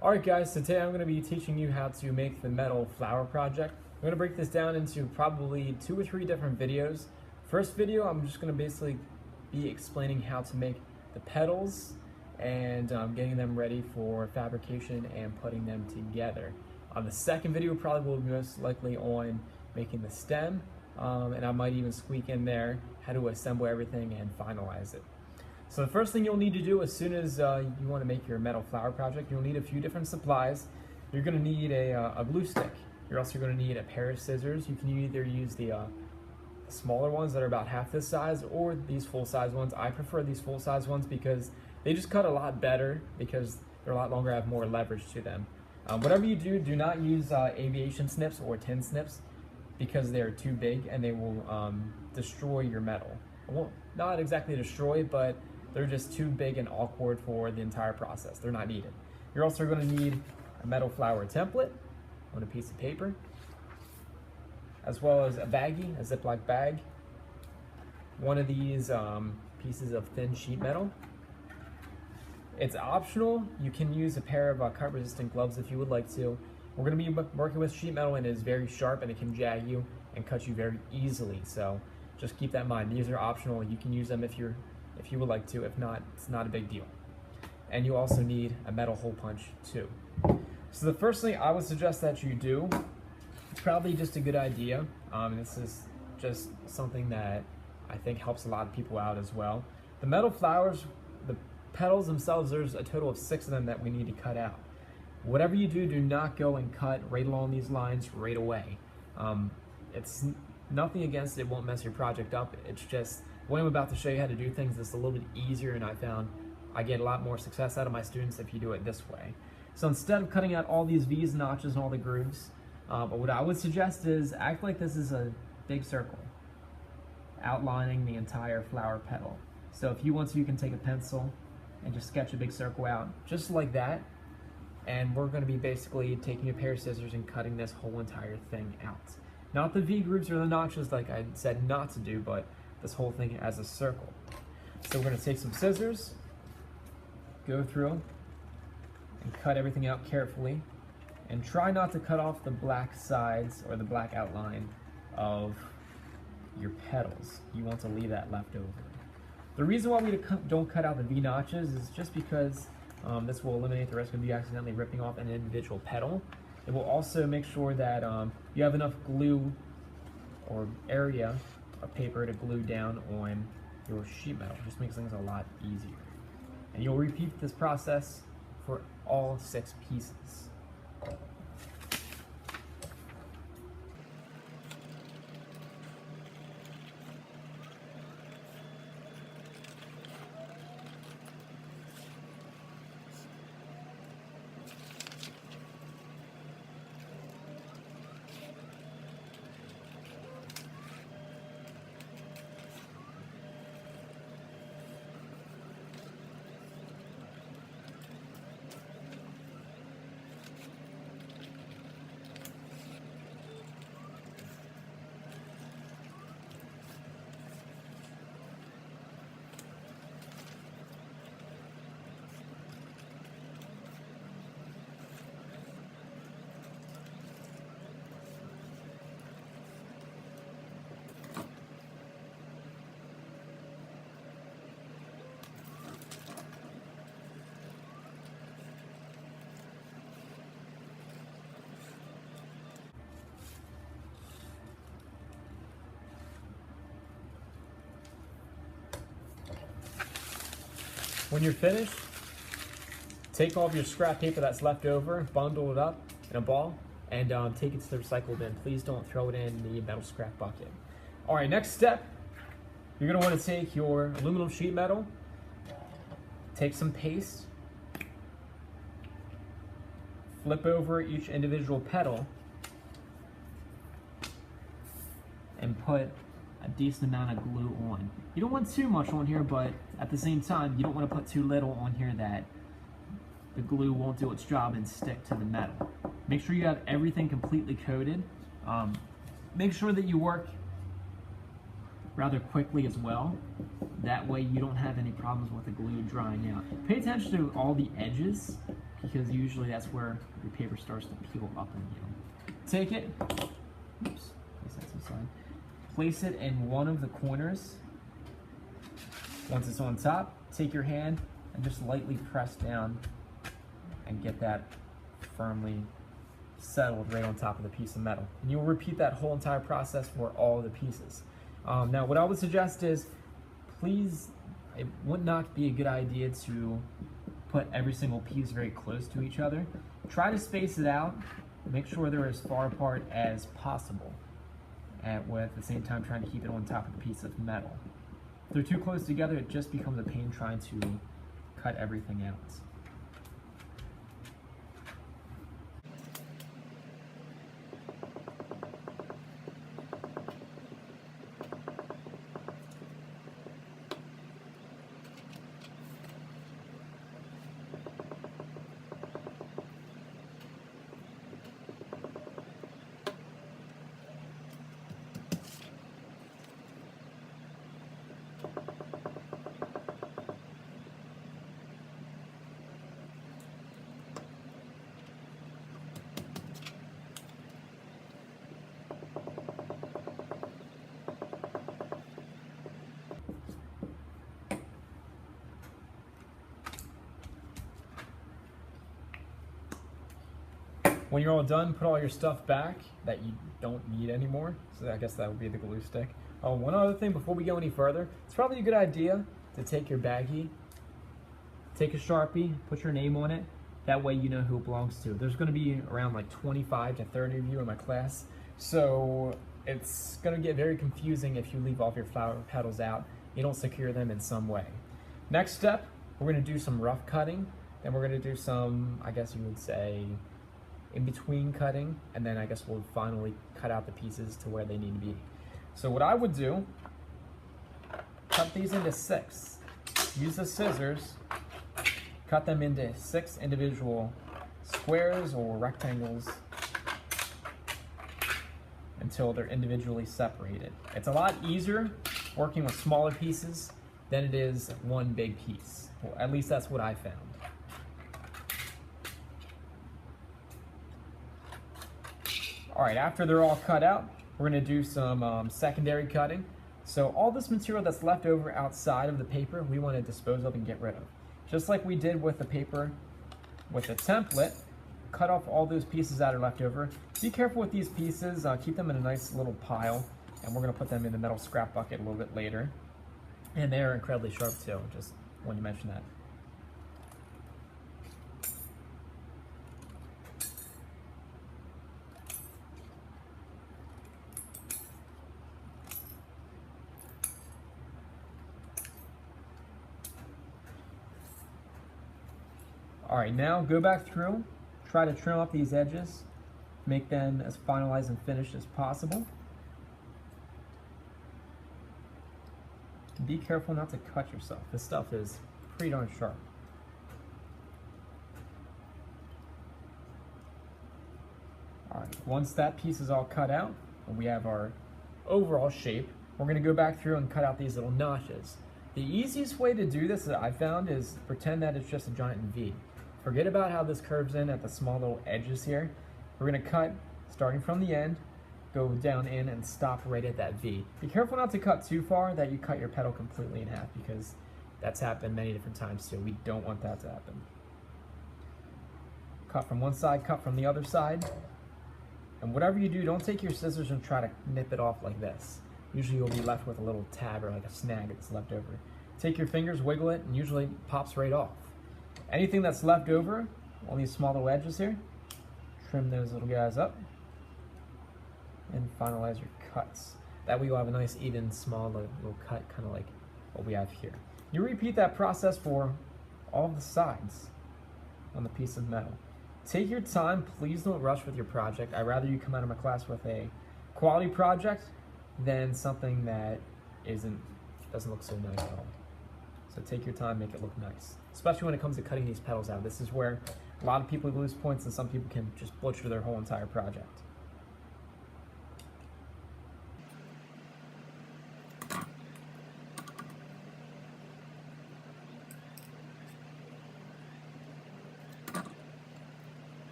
Alright guys, so today I'm going to be teaching you how to make the metal flower project. I'm going to break this down into probably 2 or 3 different videos. First video, I'm just going to basically be explaining how to make the petals and getting them ready for fabrication and putting them together. The second video probably will be most likely on making the stem, and I might even squeak in there how to assemble everything and finalize it. So the first thing you'll need to do as soon as you want to make your metal flower project, you'll need a few different supplies. You're going to need a glue stick. You're also going to need a pair of scissors. You can either use the smaller ones that are about half this size or these full-size ones. I prefer these full-size ones because they just cut a lot better because they're a lot longer, have more leverage to them. Whatever you do, do not use aviation snips or tin snips because they're too big and they will destroy your metal. Well, not exactly destroy, but they're just too big and awkward for the entire process. They're not needed. You're also going to need a metal flower template on a piece of paper, as well as a baggie, a Ziploc bag, one of these pieces of thin sheet metal. It's optional. You can use a pair of cut-resistant gloves if you would like to. We're going to be working with sheet metal and it is very sharp and it can jag you and cut you very easily. So just keep that in mind. These are optional. You can use them if you would like to. If not, it's not a big deal. And you also need a metal hole punch too. So the first thing I would suggest that you do, it's probably just a good idea. This is just something that I think helps a lot of people out as well. The metal flowers, the petals themselves, there's a total of 6 of them that we need to cut out. Whatever you do, do not go and cut right along these lines right away. It's nothing against it, won't mess your project up. It's just the way I'm about to show you how to do things is a little bit easier, and I found I get a lot more success out of my students if you do it this way. So instead of cutting out all these V's, notches, and all the grooves, what I would suggest is act like this is a big circle outlining the entire flower petal. So if you want to, you can take a pencil and just sketch a big circle out just like that, and we're going to be basically taking a pair of scissors and cutting this whole entire thing out. Not the V grooves or the notches like I said not to do, but this whole thing as a circle. So we're going to take some scissors, go through and cut everything out carefully, and try not to cut off the black sides or the black outline of your petals. You want to leave that left over. The reason why we don't cut out the V notches is just because this will eliminate the risk of you accidentally ripping off an individual petal. It will also make sure that you have enough glue or area of paper to glue down on your sheet metal. It just makes things a lot easier. And you'll repeat this process for all 6 pieces. When you're finished, take all of your scrap paper that's left over, bundle it up in a ball, and take it to the recycle bin. Please don't throw it in the metal scrap bucket. All right, next step, you're gonna wanna take your aluminum sheet metal, take some paste, flip over each individual petal, and put a decent amount of glue on. You don't want too much on here, but at the same time, you don't want to put too little on here that the glue won't do its job and stick to the metal. Make sure you have everything completely coated. Make sure that you work rather quickly as well. That way you don't have any problems with the glue drying out. Pay attention to all the edges because usually that's where your paper starts to peel up and down. Take it, oops, place that to the side. Place it in one of the corners. Once it's on top, take your hand and just lightly press down and get that firmly settled right on top of the piece of metal. And you'll repeat that whole entire process for all the pieces. Now, what I would suggest is, please, it would not be a good idea to put every single piece very close to each other. Try to space it out. Make sure they're as far apart as possible, and at the same time trying to keep it on top of the piece of metal. If they're too close together, it just becomes a pain trying to cut everything out. When you're all done, put all your stuff back that you don't need anymore. So I guess that would be the glue stick. Oh, one other thing before we go any further, it's probably a good idea to take your baggie, take a Sharpie, put your name on it. That way you know who it belongs to. There's gonna be around like 25 to 30 of you in my class. So it's gonna get very confusing if you leave all of your flower petals out. You don't secure them in some way. Next step, we're gonna do some rough cutting. Then we're gonna do some, I guess you would say, in between cutting, and then I guess we'll finally cut out the pieces to where they need to be. So what I would do, cut these into 6. Use the scissors, cut them into 6 individual squares or rectangles until they're individually separated. It's a lot easier working with smaller pieces than it is one big piece. Well, at least that's what I found. All right, after they're all cut out, we're gonna do some secondary cutting. So all this material that's left over outside of the paper, we wanna dispose of and get rid of. Just like we did with the paper with the template, cut off all those pieces that are left over. Be careful with these pieces, keep them in a nice little pile, and we're gonna put them in the metal scrap bucket a little bit later. And they're incredibly sharp too, just when you mention that. All right, now go back through, try to trim up these edges, make them as finalized and finished as possible. Be careful not to cut yourself. This stuff is pretty darn sharp. All right, once that piece is all cut out, and we have our overall shape, we're gonna go back through and cut out these little notches. The easiest way to do this that I found is pretend that it's just a giant V. Forget about how this curves in at the small little edges here. We're gonna cut starting from the end, go down in and stop right at that V. Be careful not to cut too far that you cut your petal completely in half, because that's happened many different times too. We don't want that to happen. Cut from one side, cut from the other side. And whatever you do, don't take your scissors and try to nip it off like this. Usually you'll be left with a little tab or like a snag that's left over. Take your fingers, wiggle it, and usually it pops right off. Anything that's left over on these small little edges here, trim those little guys up and finalize your cuts. That way you'll have a nice even small little cut, kind of like what we have here. You repeat that process for all of the sides on the piece of metal. Take your time, please don't rush with your project. I'd rather you come out of my class with a quality project than something that doesn't look so nice at all. So take your time, make it look nice. Especially when it comes to cutting these petals out. This is where a lot of people lose points and some people can just butcher their whole entire project.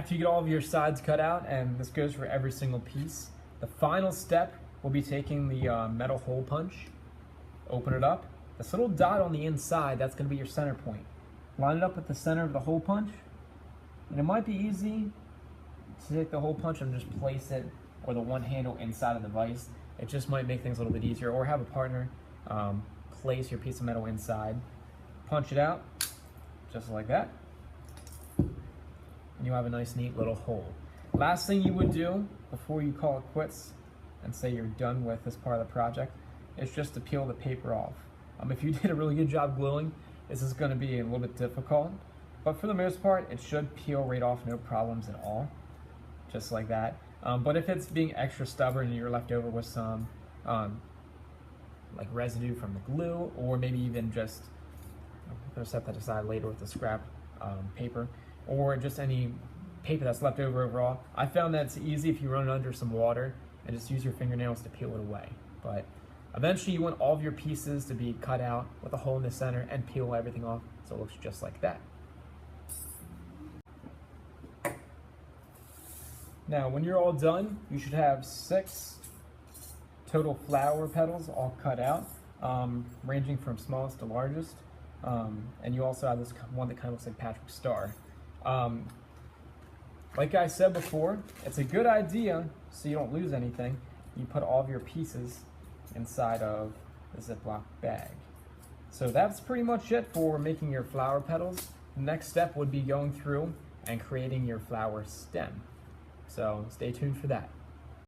after you get all of your sides cut out, and this goes for every single piece, the final step will be taking the metal hole punch, open it up. This little dot on the inside, that's going to be your center point. Line it up with the center of the hole punch, and it might be easy to take the hole punch and just place it, or the one handle inside of the vise. It just might make things a little bit easier, or have a partner place your piece of metal inside, punch it out, just like that, and you have a nice neat little hole. Last thing you would do before you call it quits and say you're done with this part of the project is just to peel the paper off. If you did a really good job gluing, this is going to be a little bit difficult, but for the most part it should peel right off, no problems at all, just like that. But if it's being extra stubborn and you're left over with some like residue from the glue, or maybe even just, I'm going to set that aside later with the scrap paper, or just any paper that's left over overall, I found that it's easy if you run it under some water and just use your fingernails to peel it away. But eventually you want all of your pieces to be cut out with a hole in the center and peel everything off so it looks just like that. Now when you're all done, you should have 6 total flower petals all cut out, ranging from smallest to largest. And you also have this one that kind of looks like Patrick's star. Like I said before, it's a good idea, so you don't lose anything, you put all of your pieces inside of the Ziploc bag. So that's pretty much it for making your flower petals. The next step would be going through and creating your flower stem. So stay tuned for that.